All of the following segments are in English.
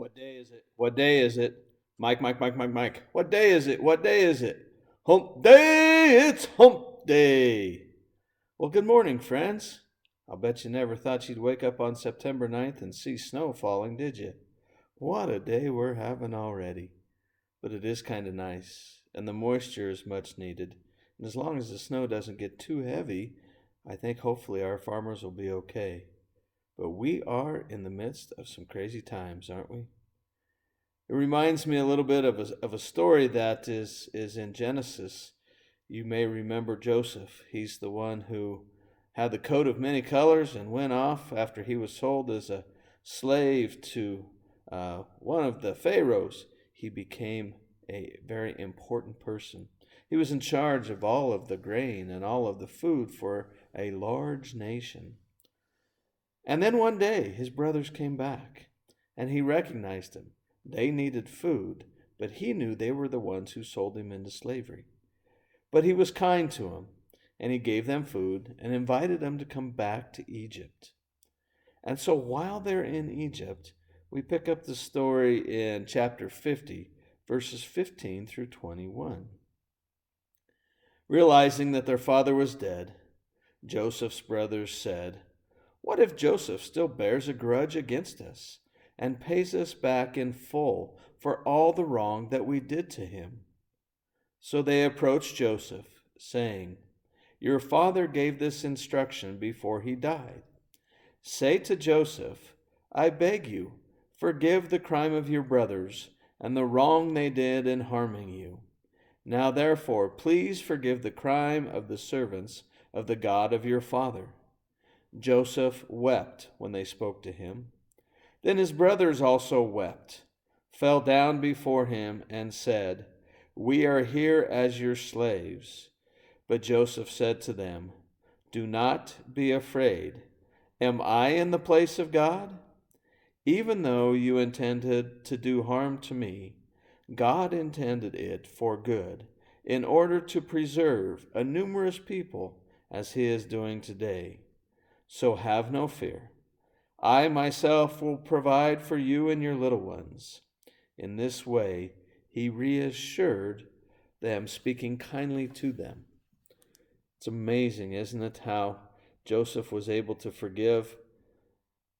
What day is it? What day is it? Mike, Mike, Mike, Mike, Mike. What day is it? What day is it? Hump Day! It's Hump Day! Well, good morning, friends. I'll bet you never thought you'd wake up on September 9th and see snow falling, did you? What a day we're having already. But it is kind of nice, and the moisture is much needed. And as long as the snow doesn't get too heavy, I think hopefully our farmers will be okay. But we are in the midst of some crazy times, aren't we? It reminds me a little bit of a story that is in Genesis. You may remember Joseph. He's the one who had the coat of many colors and went off after he was sold as a slave to one of the pharaohs. He became a very important person. He was in charge of all of the grain and all of the food for a large nation. And then one day his brothers came back, and he recognized them. They needed food, but he knew they were the ones who sold him into slavery. But he was kind to them, and he gave them food and invited them to come back to Egypt. And so while they're in Egypt, we pick up the story in chapter 50, verses 15 through 21. Realizing that their father was dead, Joseph's brothers said, "What if Joseph still bears a grudge against us and pays us back in full for all the wrong that we did to him?" So they approached Joseph, saying, "Your father gave this instruction before he died. Say to Joseph, 'I beg you, forgive the crime of your brothers and the wrong they did in harming you. Now therefore, please forgive the crime of the servants of the God of your father.'" Joseph wept when they spoke to him. Then his brothers also wept, fell down before him, and said, "We are here as your slaves." But Joseph said to them, "Do not be afraid. Am I in the place of God? Even though you intended to do harm to me, God intended it for good, in order to preserve a numerous people as he is doing today. So have no fear. I myself will provide for you and your little ones." In this way, he reassured them, speaking kindly to them. It's amazing, isn't it, how Joseph was able to forgive?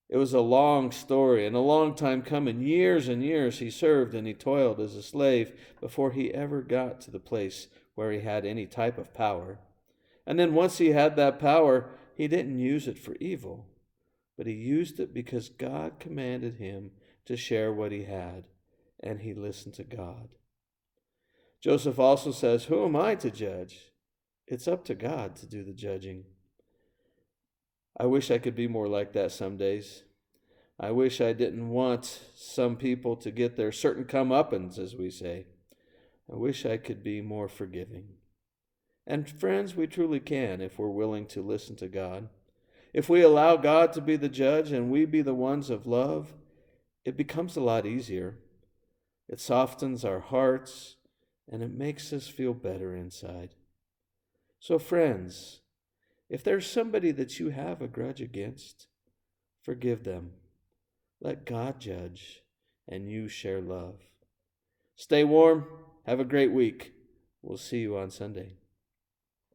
It was a long story and a long time coming. Years and years he served and he toiled as a slave before he ever got to the place where he had any type of power. And then once he had that power, he didn't use it for evil, but he used it because God commanded him to share what he had, and he listened to God. Joseph also says, "Who am I to judge? It's up to God to do the judging." I wish I could be more like that some days. I wish I didn't want some people to get their certain comeuppance, as we say. I wish I could be more forgiving. And friends, we truly can if we're willing to listen to God. If we allow God to be the judge and we be the ones of love, it becomes a lot easier. It softens our hearts and it makes us feel better inside. So friends, if there's somebody that you have a grudge against, forgive them. Let God judge and you share love. Stay warm. Have a great week. We'll see you on Sunday.